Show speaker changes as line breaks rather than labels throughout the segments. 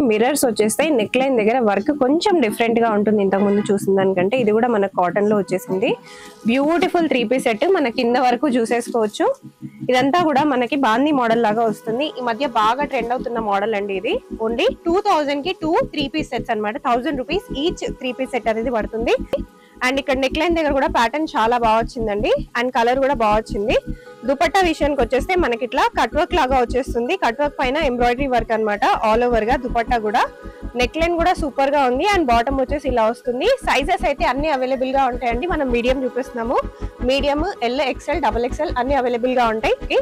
Mirrors వచ్చేస్తాయి. Neck line దగ్గర work కొంచెం డిఫరెంట్ గా ఉంటుంది ఇంతకు ముందు చూసిన దానికంటే. ఇది కూడా మన కాటన్ లో వచ్చేసింది. బ్యూటిఫుల్ 3 పీస్ సెట్ మన కింద వరకు చూసేసుకోవచ్చు. ఇదంతా కూడా మనకి బాందీ మోడల్ లాగా వస్తుంది. ఈ మధ్య బాగా ట్రెండ్ అవుతున్న మోడల్ అండి ఇది. ఓన్లీ 2000 కి 2 3 పీస్ సెట్స్ అనమాట. 1000 రూపీస్ ఈచ్ 3 పీస్ సెట్ అనేది పడుతుంది. అండ్ ఇక్కడ నెక్ లైన్ దగ్గర కూడా ప్యాటర్న్ చాలా బాగా వచ్చిందండి. అండ్ కలర్ కూడా బాగా వచ్చింది. దుపట్టా విషయానికి వచ్చేస్తే మనకి ఇట్లా కట్ వర్క్ లాగా వచ్చేస్తుంది. కట్ వర్క్ పైన ఎంబ్రాయిడరీ వర్క్ అనమాట. ఆల్ ఓవర్ గా దుపట్టా కూడా. నెక్ లైన్ కూడా సూపర్ గా ఉంది. అండ్ బాటమ్ వచ్చేసి ఇలా వస్తుంది. సైజెస్ అయితే అన్ని అవైలబుల్ గా ఉంటాయండి. మనం మీడియం చూపిస్తున్నాము. Medium, L, XL, double XL అన్ని అవైలబుల్ గా ఉంటాయి.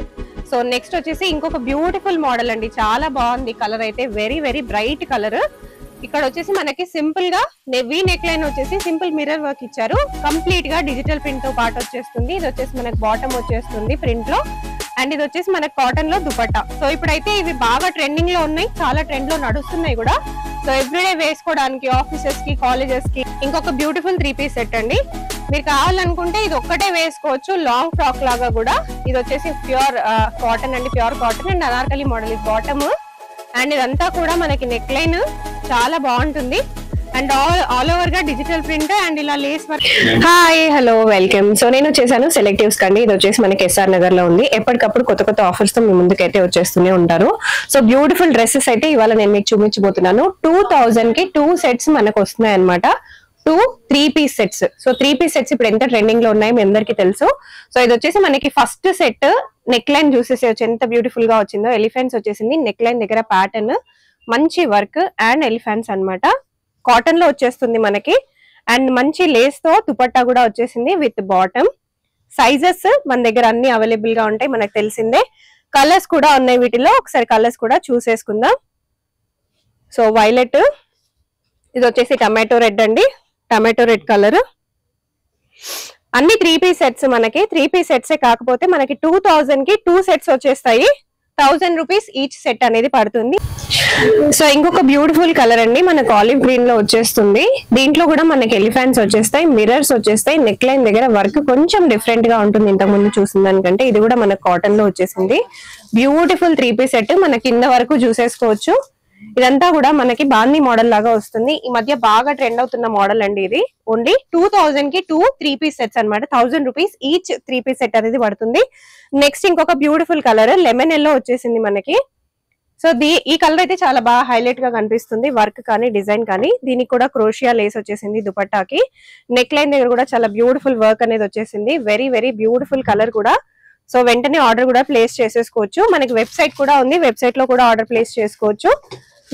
సో నెక్స్ట్ వచ్చేసి ఇంకొక బ్యూటిఫుల్ మోడల్ అండి. చాలా బాగుంది. కలర్ అయితే వెరీ వెరీ బ్రైట్ కలర్. ఇక్కడ వచ్చేసి మనకి సింపుల్ గా వీ నెక్ లైన్ వచ్చేసి సింపుల్ మిర్రర్ వర్క్ ఇచ్చారు. కంప్లీట్ గా డిజిటల్ ప్రింట్ తో పాటు వచ్చేస్తుంది. ఇది వచ్చేసి మనకి బాటమ్ వచ్చేస్తుంది ప్రింట్ లో. అండ్ ఇది వచ్చేసి మనకి కాటన్ లో దుపట్టా. సో ఇప్పుడైతే ఇవి బాగా ట్రెండింగ్ లో ఉన్నాయి. చాలా ట్రెండ్ లో నడుస్తున్నాయి కూడా. సో ఎవ్రీడే వేసుకోవడానికి ఆఫీసెస్ కి, కాలేజెస్ కి ఇంకొక బ్యూటిఫుల్ 3 పీస్ సెట్ అండి. మీరు కావాలనుకుంటే ఇది ఒక్కటే వేసుకోవచ్చు. లాంగ్ ఫ్రాక్ లాగా కూడా. ఇది వచ్చేసి ప్యూర్ కాటన్ అండి. Pure cotton and Anarkali model. ఇది బాటమ్. అండ్ ఇదంతా కూడా మనకి నెక్ లైన్ చాలా బాగుంటుంది. అండ్ ఆల్ ఓవర్ గా డిజిటల్ ప్రింట్ అండ్ ఇలా lace work. Hi, hello, welcome. So నేను వచ్చేసాను సెలెక్టివ్స్ కండి. ఇది వచ్చేసి మనకి ఎస్ఆర్ నగర్ లో ఉంది. ఎప్పటికప్పుడు కొత్త కొత్త ఆఫర్స్ తో మీ ముందుకైతే వచ్చేస్తూనే ఉంటారు. సో బ్యూటిఫుల్ డ్రెస్సెస్ అయితే ఇవాళ నేను మీకు చూపించబోతున్నాను. 2000 కి 2 సెట్స్ మనకు వస్తున్నాయి అనమాట. 2 3 piece sets. So 3 piece sets ఇప్పుడు ఎంత ట్రెండింగ్ లో ఉన్నాయో మీ అందరికీ తెలుసు. సో ఇది వచ్చేసి మనకి ఫస్ట్ సెట్. నెక్ లైన్ చూసేసేయచ్చు ఎంత బ్యూటిఫుల్ గా వచ్చిందో. ఎలిఫెంట్స్ వచ్చేసింది. నెక్ లైన్ దగ్గర ప్యాటర్న్ మంచి వర్క్ అండ్ ఎలిఫెంట్స్ అన్నమాట. కాటన్ లో వచ్చేస్తుంది మనకి. అండ్ మంచి లేస్ తో దుపట్టా కూడా వచ్చేసింది విత్ బాటమ్. సైజెస్ మన దగ్గర అన్ని అవైలబుల్ గా ఉంటాయి, మనకు తెలిసిందే. కలర్స్ కూడా ఉన్నాయి వీటిలో. ఒకసారి కలర్స్ కూడా చూసేసుకుందాం. సో వైలెట్, ఇది వచ్చేసి టమాటో రెడ్ అండి. Tomato red colour. అన్ని 3 పీస్ సెట్స్ మనకి. 3 పీస్ సెట్సే కాకపోతే మనకి 2000 కి 2 సెట్స్ వచ్చేస్తాయి. 1000 రూపీస్ ఈచ్ సెట్ అనేది పడుతుంది. సో ఇంకొక బ్యూటిఫుల్ కలర్ అండి. మనకు ఆలివ్ గ్రీన్ లో వచ్చేస్తుంది. దీంట్లో కూడా మనకి ఎలిఫెంట్స్ వచ్చేస్తాయి, మిర్రర్స్ వచ్చేస్తాయి. నెక్ లైన్ దగ్గర వర్క్ కొంచెం డిఫరెంట్ గా ఉంటుంది ఇంతకు ముందు చూసిన దానికంటే. ఇది కూడా మనకు కాటన్ లో వచ్చేసింది. బ్యూటిఫుల్ 3 పీస్ సెట్ మన కింద వరకు చూసేసుకోవచ్చు. ఇదంతా కూడా మనకి బాందీ మోడల్ లాగా వస్తుంది. ఈ మధ్య బాగా ట్రెండ్ అవుతున్న మోడల్ అండి ఇది. ఓన్లీ 2000 కి 2 3 పీస్ సెట్స్ అనమాట. 1000 రూపీస్ ఈచ్ 3 పీస్ సెట్ అనేది పడుతుంది. నెక్స్ట్ ఇంకొక బ్యూటిఫుల్ కలర్ లెమన్ ఎల్లో వచ్చేసింది మనకి. సో ఈ కలర్ అయితే చాలా బాగా హైలైట్ గా కనిపిస్తుంది. వర్క్ కానీ డిజైన్ కానీ. దీనికి కూడా క్రోషియా లేస్ వచ్చేసింది దుపట్టాకి. నెక్ లైన్ దగ్గర కూడా చాలా బ్యూటిఫుల్ వర్క్ అనేది వచ్చేసింది. వెరీ వెరీ బ్యూటిఫుల్ కలర్ కూడా. సో వెంటనే ఆర్డర్ కూడా ప్లేస్ చేసేసుకోవచ్చు. మనకి వెబ్సైట్ కూడా ఉంది. వెబ్సైట్ లో కూడా ఆర్డర్ ప్లేస్ చేసుకోవచ్చు.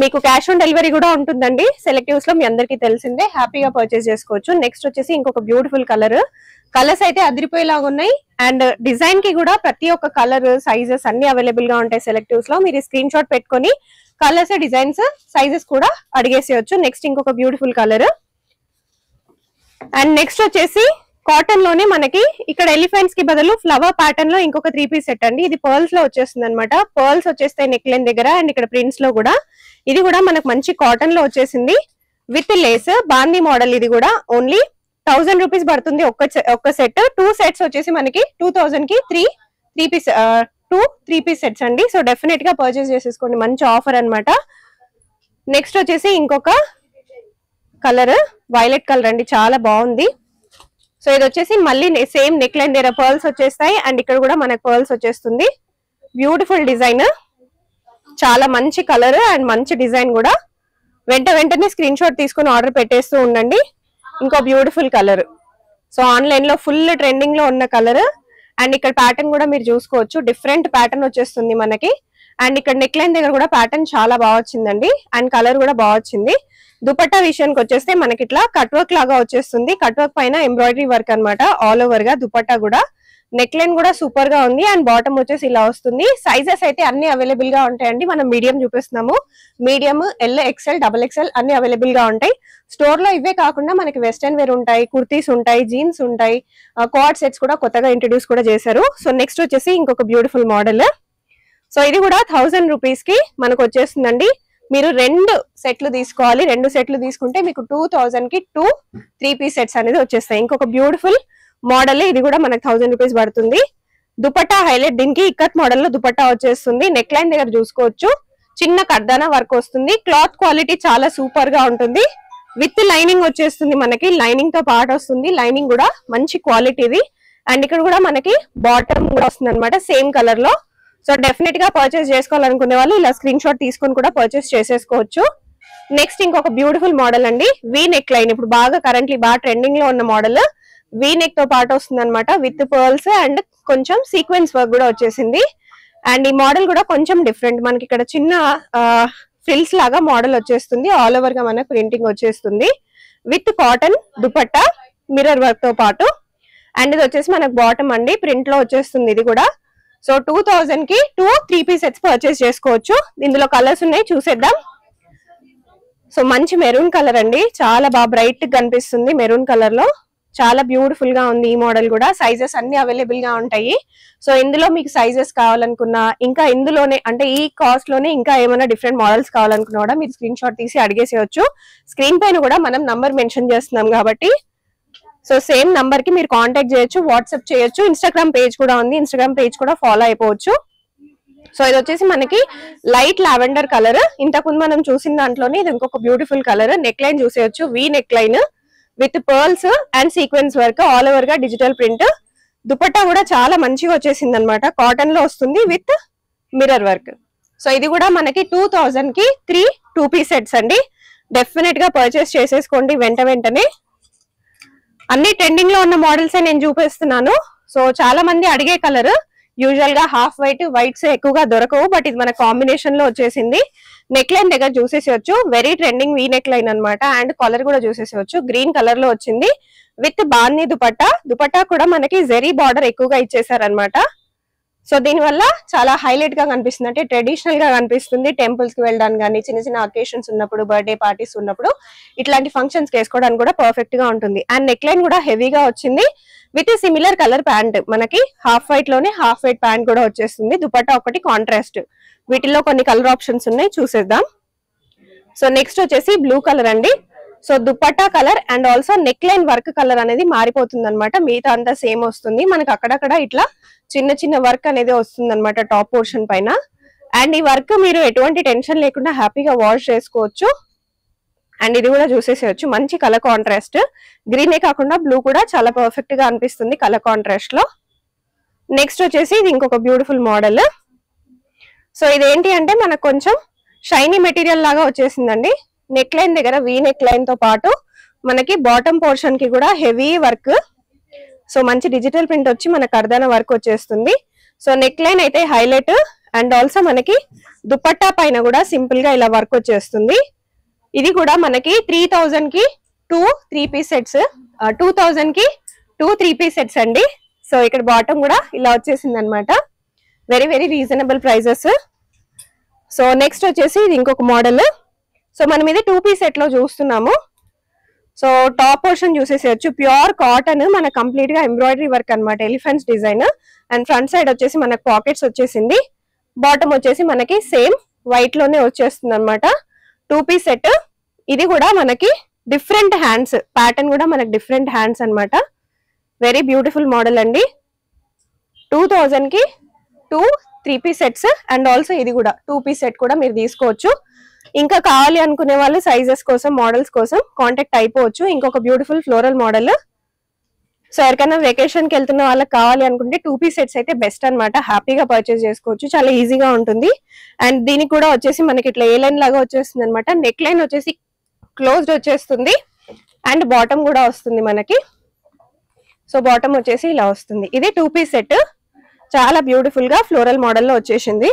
మీకు క్యాష్ ఆన్ డెలివరీ కూడా ఉంటుందండి. సెలెక్టివ్స్ లో మీ అందరికీ తెలిసిందే. హ్యాపీగా పర్చేస్ చేసుకోవచ్చు. నెక్స్ట్ వచ్చేసి ఇంకొక బ్యూటిఫుల్ కలర్. కలర్స్ అయితే అదిరిపోయేలాగా ఉన్నాయి. అండ్ డిజైన్ కి కూడా ప్రతి ఒక్క కలర్, సైజెస్ అన్ని అవైలబుల్ గా ఉంటాయి సెలెక్టివ్స్ లో. మీరు స్క్రీన్ షాట్ పెట్టుకొని కలర్స్, డిజైన్స్, సైజెస్ కూడా అడిగేసేయచ్చు. నెక్స్ట్ ఇంకొక బ్యూటిఫుల్ కలర్. అండ్ నెక్స్ట్ వచ్చేసి కాటన్ లోనే మనకి ఇక్కడ ఎలిఫెంట్స్ కి బదులు ఫ్లవర్ ప్యాటర్న్ లో ఇంకొక 3 పీస్ సెట్ అండి. ఇది పర్ల్స్ లో వచ్చేస్తుంది అనమాట. పర్ల్స్ వచ్చేస్తాయి నెక్ లైన్ దగ్గర. అండ్ ఇక్కడ ప్రింట్స్ లో కూడా. ఇది కూడా మనకు మంచి కాటన్ లో వచ్చేసింది విత్ లేస్. బాందీ మోడల్. ఇది కూడా ఓన్లీ 1000 రూపీస్ పడుతుంది ఒక్క సెట్. 2 సెట్స్ వచ్చేసి మనకి 2000 కి 3 పీస్ సెట్స్ అండి. సో డెఫినెట్ గా పర్చేస్ చేసేసుకోండి. మంచి ఆఫర్ అనమాట. నెక్స్ట్ వచ్చేసి ఇంకొక కలర్ వైలెట్ కలర్ అండి. చాలా బాగుంది. సో ఇది వచ్చేసి మళ్ళీ సేమ్ నెక్ లైన్ దగ్గర పర్ల్స్ వచ్చేస్తాయి. అండ్ ఇక్కడ కూడా మనకు పర్ల్స్ వచ్చేస్తుంది. Beautiful design. చాలా మంచి కలర్ అండ్ మంచి డిజైన్ కూడా. వెంటనే స్క్రీన్ షాట్ తీసుకుని ఆర్డర్ పెట్టేస్తూ ఉండండి. ఇంకో బ్యూటిఫుల్ కలర్. సో ఆన్లైన్ లో ఫుల్ ట్రెండింగ్ లో ఉన్న కలర్. అండ్ ఇక్కడ ప్యాటర్న్ కూడా మీరు చూసుకోవచ్చు. డిఫరెంట్ ప్యాటర్న్ వచ్చేస్తుంది మనకి. అండ్ ఇక్కడ నెక్ లైన్ దగ్గర కూడా ప్యాటర్న్ చాలా బాగా వచ్చిందండి. అండ్ కలర్ కూడా బాగా వచ్చింది. దుపట్టా విషయానికి వచ్చేస్తే మనకి ఇట్లా కట్ వర్క్ లాగా వచ్చేస్తుంది. కట్ వర్క్ పైన ఎంబ్రాయిడరీ వర్క్ అనమాట. ఆల్ ఓవర్ గా దుపట్టా కూడా. నెక్ లైన్ కూడా సూపర్ గా ఉంది. అండ్ బాటమ్ వచ్చేసి ఇలా వస్తుంది. సైజెస్ అయితే అన్ని అవైలబుల్ గా ఉంటాయండి. మనం మీడియం చూపిస్తున్నాము. Medium, L, XL, double XL అన్ని అవైలబుల్ గా ఉంటాయి. స్టోర్ లో ఇవే కాకుండా మనకి వెస్టర్న్ వేర్ ఉంటాయి, కుర్తీస్ ఉంటాయి, జీన్స్ ఉంటాయి, కార్డ్ సెట్స్ కూడా కొత్తగా ఇంట్రడ్యూస్ కూడా చేశారు. సో నెక్స్ట్ వచ్చేసి ఇంకొక బ్యూటిఫుల్ మోడల్. సో ఇది కూడా 1000 రూపీస్ కి మనకు వచ్చేస్తుందండి. మీరు 2 సెట్లు తీసుకోవాలి. 2 సెట్లు తీసుకుంటే మీకు 2000 కి 2 3 పీస్ సెట్స్ అనేది వచ్చేస్తాయి. ఇంకొక బ్యూటిఫుల్ మోడల్. ఇది కూడా మనకు 1000 రూపీస్ పడుతుంది. దుపట్టా హైలైట్. దీనికి ఇక్కత్ మోడల్ లో దుపట్టా వచ్చేస్తుంది. నెక్ లైన్ దగ్గర చూసుకోవచ్చు. చిన్న కర్దానా వర్క్ వస్తుంది. క్లాత్ క్వాలిటీ చాలా సూపర్ గా ఉంటుంది. విత్ లైనింగ్ వచ్చేస్తుంది మనకి, లైనింగ్ తో పాటు వస్తుంది. లైనింగ్ కూడా మంచి క్వాలిటీది. అండ్ ఇక్కడ కూడా మనకి బాటమ్ కూడా వస్తుంది అనమాట సేమ్ కలర్ లో. సో డెఫినెట్ గా పర్చేస్ చేసుకోవాలనుకునే వాళ్ళు ఇలా స్క్రీన్ షాట్ తీసుకొని కూడా పర్చేస్ చేసేసుకోవచ్చు. నెక్స్ట్ ఇంకొక బ్యూటిఫుల్ మోడల్ అండి, వీ నెక్ లైన్. ఇప్పుడు బాగా కరెంట్లీ బాగా ట్రెండింగ్ లో ఉన్న మోడల్. వీ నెక్ తో పాటు వస్తుంది అనమాట, విత్ పర్ల్స్ అండ్ కొంచెం సీక్వెన్స్ వర్క్ కూడా వచ్చేసింది. అండ్ ఈ మోడల్ కూడా కొంచెం డిఫరెంట్. మనకి ఇక్కడ చిన్న ఫ్రిల్స్ లాగా మోడల్ వచ్చేస్తుంది. ఆల్ ఓవర్ గా మనకు ప్రింటింగ్ వచ్చేస్తుంది. With cotton dupatta mirror work తో పాటు. అండ్ ఇది వచ్చేసి మనకు బాటమ్ అండి, ప్రింట్ లో వచ్చేస్తుంది ఇది కూడా. సో 2000 కి 2-3 పీస్ సెట్స్ పర్చేస్ చేసుకోవచ్చు. ఇందులో కలర్స్ ఉన్నాయి, చూసేద్దాం. సో మంచి మెరూన్ కలర్ అండి, చాలా బాగా బ్రైట్ గా కనిపిస్తుంది మెరూన్ కలర్ లో. చాలా బ్యూటిఫుల్ గా ఉంది ఈ మోడల్ కూడా. సైజెస్ అన్ని అవైలబుల్ గా ఉంటాయి. సో ఇందులో మీకు సైజెస్ కావాలనుకున్నా, ఇంకా ఇందులోనే అంటే ఈ కాస్ట్ లోనే ఇంకా ఏమైనా డిఫరెంట్ మోడల్స్ కావాలనుకున్నా కూడా మీరు స్క్రీన్ షాట్ తీసి అడిగేసేయచ్చు. స్క్రీన్ పైన కూడా మనం నంబర్ మెన్షన్ చేస్తున్నాం కాబట్టి సో సేమ్ నంబర్ కి మీరు కాంటాక్ట్ చేయొచ్చు, వాట్సాప్ చేయొచ్చు. ఇన్స్టాగ్రామ్ పేజ్ కూడా ఉంది, ఇన్స్టాగ్రామ్ పేజ్ కూడా ఫాలో అయిపోవచ్చు. సో ఇది వచ్చేసి మనకి లైట్ లావెండర్ కలర్. ఇంతకుముందు మనం చూసిన దాంట్లోనే ఇది ఇంకొక బ్యూటిఫుల్ కలర్. నెక్ లైన్ చూసేయచ్చు, V neck line with pearls and sequence work, all over గా డిజిటల్ ప్రింట్. దుపట్టా కూడా చాలా మంచిగా వచ్చేసింది అనమాట, కాటన్ లో వస్తుంది విత్ మిర్రర్ వర్క్. సో ఇది కూడా మనకి 2000 కి 3 2 పీస్ సెట్స్ అండి. డెఫినెట్ గా పర్చేస్ చేసేసుకోండి వెంటనే. అన్ని ట్రెండింగ్ లో ఉన్న మోడల్స్ నేను చూపిస్తున్నాను. సో చాలా మంది అడిగే కలర్. యూజువల్ గా హాఫ్ వైట్స్ ఎక్కువగా దొరకవు, బట్ ఇది మన కాంబినేషన్ లో వచ్చేసింది. నెక్ లైన్ దగ్గర చూసేసేయచ్చు, very trending V neck line అనమాట. అండ్ కలర్ కూడా చూసేసేయచ్చు, గ్రీన్ కలర్ లో వచ్చింది విత్ బాన్ని దుపట్టా కూడా మనకి జెరీ బార్డర్ ఎక్కువగా ఇచ్చేసారనమాట. సో దీనివల్ల చాలా హైలైట్ గా కనిపిస్తుంది, అంటే ట్రెడిషనల్ గా కనిపిస్తుంది. టెంపుల్స్ కి వెళ్ళడానికి కానీ, చిన్న చిన్న అకేషన్స్ ఉన్నప్పుడు, బర్త్డే పార్టీస్ ఉన్నప్పుడు ఇట్లాంటి ఫంక్షన్స్ వేసుకోవడానికి కూడా పర్ఫెక్ట్ గా ఉంటుంది. అండ్ నెక్ లైన్ కూడా హెవీగా వచ్చింది విత్ సిమిలర్ కలర్ ప్యాంట్. మనకి హాఫ్ వైట్ లోనే హాఫ్ వైట్ ప్యాంట్ కూడా వచ్చేస్తుంది. దుపట్టా ఒకటి కాంట్రాస్ట్. వీటిలో కొన్ని కలర్ ఆప్షన్స్ ఉన్నాయి, చూసేద్దాం. సో నెక్స్ట్ వచ్చేసి బ్లూ కలర్ అండి. So dupatta colour and also neck line work colour అనేది మారిపోతుంది అనమాట. మిగతా అంతా సేమ్ వస్తుంది. మనకి అక్కడక్కడ ఇట్లా చిన్న చిన్న వర్క్ అనేది వస్తుంది అనమాట టాప్ పోర్షన్ పైన. అండ్ ఈ వర్క్ మీరు ఎటువంటి టెన్షన్ లేకుండా హ్యాపీగా వాష్ చేసుకోవచ్చు. అండ్ ఇది కూడా చూసేసేయచ్చు, మంచి కలర్ కాంట్రాస్ట్. గ్రీనే కాకుండా బ్లూ కూడా చాలా పర్ఫెక్ట్ గా అనిపిస్తుంది కలర్ కాంట్రాస్ట్ లో. నెక్స్ట్ వచ్చేసి ఇది ఇంకొక బ్యూటిఫుల్ మోడల్. సో ఇదేంటి అంటే మనకు కొంచెం షైనీ మెటీరియల్ లాగా వచ్చేసిందండి. నెక్ లైన్ దగ్గర వీ నెక్ లైన్ తో పాటు మనకి బాటమ్ పోర్షన్ కి కూడా హెవీ వర్క్. సో మంచి డిజిటల్ ప్రింట్ వచ్చి మనకు కర్దానా వర్క్ వచ్చేస్తుంది. సో నెక్ లైన్ అయితే హైలైట్. అండ్ ఆల్సో మనకి దుపట్టా పైన కూడా సింపుల్ గా ఇలా వర్క్ వచ్చేస్తుంది. ఇది కూడా మనకి 3000 కి 2-3 పీస్ సెట్స్, 2000 కి 2-3 పీస్ సెట్స్ అండి. సో ఇక్కడ బాటమ్ కూడా ఇలా వచ్చేసింది అనమాట. Very reasonable prices. So next వచ్చేసి ఇది ఇంకొక మోడల్. సో మనం ఇది 2 పీస్ సెట్ లో చూస్తున్నాము. సో టాప్ పోర్షన్ చూసేసేయచ్చు, ప్యూర్ కాటన్, మన కంప్లీట్ గా ఎంబ్రాయిడరీ వర్క్ అనమాట, elephants design. And front side వచ్చేసి మనకు పాకెట్స్ వచ్చేసింది. బాటమ్ వచ్చేసి మనకి సేమ్ వైట్ లోనే వచ్చేస్తుంది అనమాట. 2 పీస్ సెట్. ఇది కూడా మనకి డిఫరెంట్ హ్యాండ్స్, ప్యాటర్న్ కూడా మనకి డిఫరెంట్ హ్యాండ్స్ అనమాట. వెరీ బ్యూటిఫుల్ మోడల్ అండి. 2000 కి 2-3 పీస్ సెట్స్. అండ్ ఆల్సో ఇది కూడా 2 పీస్ సెట్ కూడా మీరు తీసుకోవచ్చు. ఇంకా కావాలి అనుకునే వాళ్ళు సైజెస్ కోసం, మోడల్స్ కోసం కాంటాక్ట్ అయిపోవచ్చు. ఇంకొక బ్యూటిఫుల్ ఫ్లోరల్ మోడల్. సో ఎవరికైనా వెకేషన్ కి వెళ్తున్న వాళ్ళకి కావాలి అనుకుంటే 2 పీస్ సెట్స్ అయితే బెస్ట్ అనమాట. హ్యాపీగా పర్చేస్ చేసుకోవచ్చు, చాలా ఈజీగా ఉంటుంది. అండ్ దీనికి కూడా వచ్చేసి మనకి ఇట్లా ఏ లైన్ లాగా వచ్చేస్తుంది అనమాట. నెక్ లైన్ వచ్చేసి క్లోజ్డ్ వచ్చేస్తుంది. అండ్ బాటమ్ కూడా వస్తుంది మనకి. సో బాటమ్ వచ్చేసి ఇలా వస్తుంది. ఇది 2 పీస్ సెట్, చాలా బ్యూటిఫుల్ గా ఫ్లోరల్ మోడల్ లో వచ్చేసింది.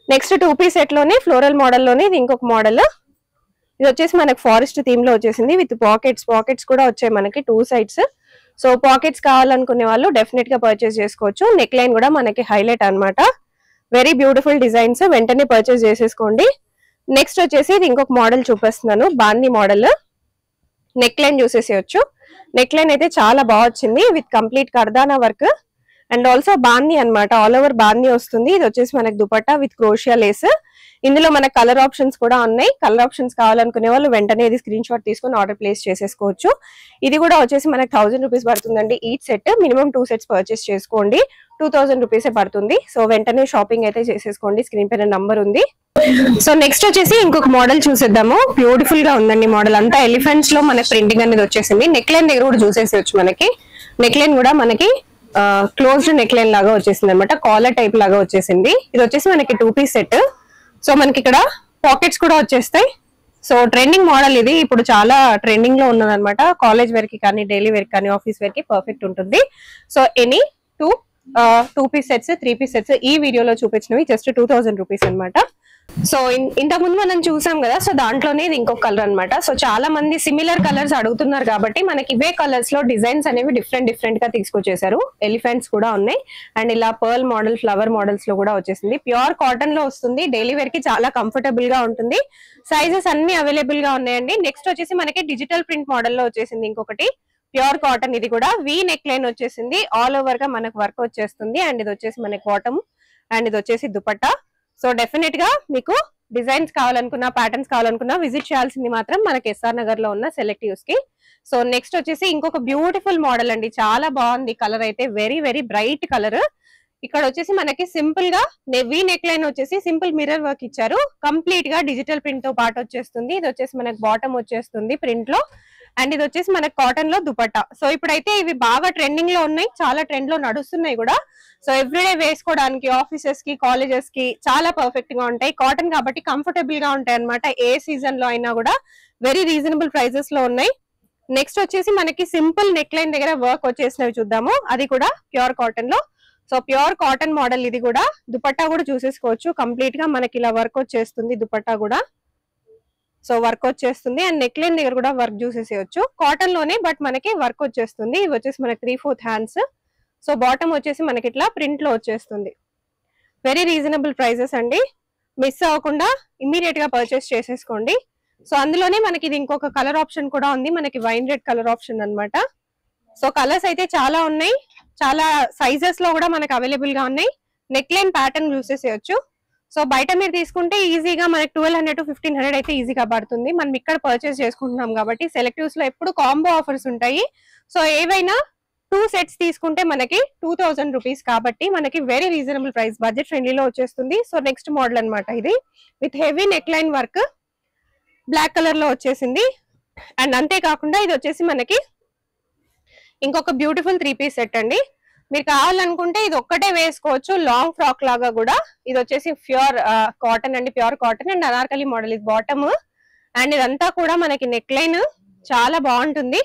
నెక్స్ట్ 2 పీస్ సెట్ లోనే ఫ్లోరల్ మోడల్ లోనే ఇది ఇంకొక మోడల్. ఇది వచ్చేసి మనకి ఫారెస్ట్ థీమ్ లో వచ్చేసింది విత్ పాకెట్స్ కూడా వచ్చాయి మనకి 2 సైడ్స్. సో పాకెట్స్ కావాలనుకునే వాళ్ళు డెఫినెట్ గా పర్చేస్ చేసుకోవచ్చు. నెక్ లైన్ కూడా మనకి హైలైట్ అనమాట. వెరీ బ్యూటిఫుల్ డిజైన్స్, వెంటనే పర్చేస్ చేసేసుకోండి. నెక్స్ట్ వచ్చేసి ఇది ఇంకొక మోడల్ చూపిస్తున్నాను, బాందీ మోడల్. నెక్ లైన్ చూసేసేయచ్చు. నెక్ లైన్ అయితే చాలా బాగా వచ్చింది విత్ కంప్లీట్ కర్దానా వర్క్. అండ్ ఆల్సో బాందీ అన్నమాట, ఆల్ ఓవర్ బాందీ వస్తుంది. ఇది వచ్చేసి మనకి దుపట్టా విత్ క్రోషియా లేస్. ఇందులో మనకు కలర్ ఆప్షన్స్ కూడా ఉన్నాయి. కలర్ ఆప్షన్స్ కావాలనుకునే వాళ్ళు వెంటనే ఇది స్క్రీన్ షాట్ తీసుకుని ఆర్డర్ ప్లేస్ చేసేసుకోవచ్చు. ఇది కూడా వచ్చేసి మనకి 1000 రూపీస్ పడుతుందండి each set. Minimum 2 sets purchase చేసుకోండి, 2000 రూపీసే పడుతుంది. సో వెంటనే షాపింగ్ అయితే చేసేసుకోండి, స్క్రీన్ పైన నంబర్ ఉంది. సో నెక్స్ట్ వచ్చేసి ఇంకొక మోడల్ చూసేద్దాము. బ్యూటిఫుల్ గా ఉందండి మోడల్ అంతా. ఎలిఫెంట్స్ లో మనకి ప్రింటింగ్ అనేది వచ్చేసింది. నెక్ లైన్ దగ్గర కూడా చూసేసేయచ్చు. మనకి నెక్ లైన్ కూడా మనకి క్లోజ్డ్ నెక్ లైన్ లాగా వచ్చేసింది అనమాట, కాలర్ టైప్ లాగా వచ్చేసింది. ఇది వచ్చేసి మనకి 2 పీస్ సెట్. సో మనకి ఇక్కడ పాకెట్స్ కూడా వచ్చేస్తాయి. సో ట్రెండింగ్ మోడల్ ఇది, ఇప్పుడు చాలా ట్రెండింగ్ లో ఉన్నది అనమాట. కాలేజ్ వేర్ కి కానీ, డైలీ వేర్ కానీ, ఆఫీస్ వేర్ కి పర్ఫెక్ట్ ఉంటుంది. So any 2 piece sets, 3 piece sets ఈ వీడియోలో చూపించినవి జస్ట్ 2000 రూపీస్ అనమాట. సో ఇంతకు ముందు మనం చూసాం కదా, సో దాంట్లోనే ఇది ఇంకొక కలర్ అనమాట. సో చాలా మంది సిమిలర్ కలర్స్ అడుగుతున్నారు కాబట్టి మనకి ఇవే కలర్స్ లో డిజైన్స్ అనేవి డిఫరెంట్ గా తీసుకొచ్చేసారు. ఎలిఫెంట్స్ కూడా ఉన్నాయి అండ్ ఇలా పర్ల్ మోడల్, ఫ్లవర్ మోడల్స్ లో కూడా వచ్చేసింది. ప్యూర్ కాటన్ లో వస్తుంది, డైలీ వేర్ కి చాలా కంఫర్టబుల్ గా ఉంటుంది. సైజెస్ అన్ని అవైలబుల్ గా ఉన్నాయండి. నెక్స్ట్ వచ్చేసి మనకి డిజిటల్ ప్రింట్ మోడల్ లో వచ్చేసింది ఇంకొకటి, ప్యూర్ కాటన్. ఇది కూడా వి నెక్ లైన్ వచ్చేసింది, ఆల్ ఓవర్ గా మనకు వర్క్ వచ్చేస్తుంది. అండ్ ఇది వచ్చేసి మనకి బాటమ్ అండ్ ఇది వచ్చేసి దుపట్టా. సో డెఫినెట్ గా మీకు డిజైన్స్ కావాలనుకున్నా, ప్యాటర్న్స్ కావాలనుకున్నా విజిట్ చేయాల్సింది మాత్రం మనకి ఎస్ఆర్ నగర్ లో ఉన్న సెలెక్టివ్స్ కి. సో నెక్స్ట్ వచ్చేసి ఇంకొక బ్యూటిఫుల్ మోడల్ అండి, చాలా బాగుంది కలర్ అయితే, వెరీ బ్రైట్ కలర్. ఇక్కడ వచ్చేసి మనకి సింపుల్ గా వి నెక్ లైన్ వచ్చేసి సింపుల్ మిర్రర్ వర్క్ ఇచ్చారు, కంప్లీట్ గా డిజిటల్ ప్రింట్ తో పాటు వచ్చేస్తుంది. ఇది వచ్చేసి మనకి బాటమ్ వచ్చేస్తుంది ప్రింట్ లో అండ్ ఇది వచ్చేసి మనకి కాటన్ లో దుపట్టా. సో ఇప్పుడైతే ఇవి బాగా ట్రెండింగ్ లో ఉన్నాయి, చాలా ట్రెండ్ లో నడుస్తున్నాయి కూడా. సో ఎవ్రీడే వేసుకోవడానికి, ఆఫీసెస్ కి, కాలేజెస్ కి చాలా పర్ఫెక్ట్ గా ఉంటాయి. కాటన్ కాబట్టి కంఫర్టబుల్ గా ఉంటాయి అనమాట. ఏ సీజన్ లో అయినా కూడా వెరీ రీజనబుల్ ప్రైజెస్ లో ఉన్నాయి. నెక్స్ట్ వచ్చేసి మనకి సింపుల్ నెక్ లైన్ దగ్గర వర్క్ వచ్చేసినవి చూద్దాము, అది కూడా ప్యూర్ కాటన్ లో. సో ప్యూర్ కాటన్ మోడల్ ఇది కూడా. దుపట్టా కూడా చూసేసుకోవచ్చు, కంప్లీట్ గా మనకి ఇలా వర్క్ వచ్చేస్తుంది దుపట్టా కూడా. సో వర్క్ వచ్చేస్తుంది అండ్ నెక్ లైన్ దగ్గర కూడా వర్క్ చూసేసేయచ్చు, కాటన్ లోనే బట్ మనకి వర్క్ వచ్చేస్తుంది. ఇవి వచ్చేసి మనకి 3/4 హ్యాండ్స్. సో బాటమ్ వచ్చేసి మనకి ఇట్లా ప్రింట్ లో వచ్చేస్తుంది. వెరీ రీజనబుల్ ప్రైజెస్ అండి, మిస్ అవ్వకుండా ఇమ్మీడియట్ గా పర్చేస్ చేసేసుకోండి. సో అందులోనే మనకి ఇది ఇంకొక కలర్ ఆప్షన్ కూడా ఉంది, మనకి వైన్ రెడ్ కలర్ ఆప్షన్ అన్నమాట. సో కలర్స్ అయితే చాలా ఉన్నాయి, చాలా సైజెస్ లో కూడా మనకి అవైలబుల్ గా ఉన్నాయి. నెక్ లైన్ ప్యాటర్న్ చూసేసేయచ్చు. సో బయట మీరు తీసుకుంటే ఈజీగా మనకి 1200 to 1500 అయితే ఈజీగా పడుతుంది. మనం ఇక్కడ పర్చేస్ చేసుకుంటున్నాం కాబట్టి సెలెక్టివ్స్ లో ఎప్పుడు కాంబో ఆఫర్స్ ఉంటాయి. సో ఏవైనా 2 సెట్స్ తీసుకుంటే మనకి 2000 రూపీస్ కాబట్టి మనకి వెరీ రీజనబుల్ ప్రైస్, బడ్జెట్ ఫ్రెండ్లీలో వచ్చేస్తుంది. సో నెక్స్ట్ మోడల్ అనమాట ఇది, with heavy neckline work, black colour లో వచ్చేసింది. అండ్ అంతేకాకుండా ఇది వచ్చేసి మనకి ఇంకొక బ్యూటిఫుల్ 3 పీస్ సెట్ అండి. మీరు కావాలనుకుంటే ఇది ఒక్కటే వేసుకోవచ్చు, లాంగ్ ఫ్రాక్ లాగా కూడా. ఇది వచ్చేసి ప్యూర్ కాటన్ అండి, pure cotton and Anarkali model. ఇది బాటమ్ అండ్ ఇదంతా కూడా మనకి నెక్ లైన్ చాలా బాగుంటుంది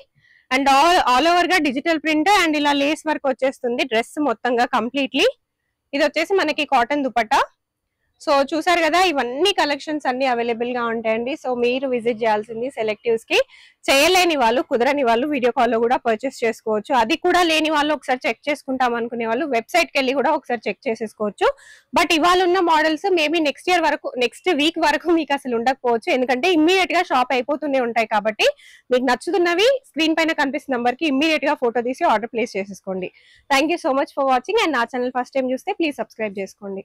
అండ్ ఆల్ ఓవర్ గా డిజిటల్ ప్రింట్ అండ్ ఇలా లేస్ వర్క్ వచ్చేస్తుంది డ్రెస్ మొత్తంగా కంప్లీట్లీ. ఇది వచ్చేసి మనకి కాటన్ దుపట్టా. సో చూసారు కదా, ఇవన్నీ కలెక్షన్స్ అన్ని అవైలబుల్ గా ఉంటాయండి. సో మీరు విజిట్ చేయాల్సింది సెలెక్టివ్స్ కి. చేయలేని వాళ్ళు, కుదరని వాళ్ళు వీడియో కాల్ లో కూడా పర్చేస్ చేసుకోవచ్చు. అది కూడా లేని వాళ్ళు ఒకసారి చెక్ చేసుకుంటాం అనుకునే వాళ్ళు వెబ్సైట్ కి వెళ్ళి కూడా ఒకసారి చెక్ చేసేసుకోవచ్చు. బట్ ఇవాళ ఉన్న మోడల్స్ మేబీ నెక్స్ట్ వీక్ వరకు మీకు అసలు ఉండకపోవచ్చు, ఎందుకంటే ఇమ్మీడియట్ గా షాప్ అయిపోతూనే ఉంటాయి. కాబట్టి మీకు నచ్చుతున్నవి స్క్రీన్ పైన కనిపిస్తున్న నంబర్ కి ఇమ్మీడియట్ గా ఫోటో తీసి ఆర్డర్ ప్లేస్ చేసేసుకోండి. Thank you so much for watching. And నా ఛానల్ ఫస్ట్ టైం చూస్తే ప్లీజ్ సబ్స్క్రైబ్ చేసుకోండి.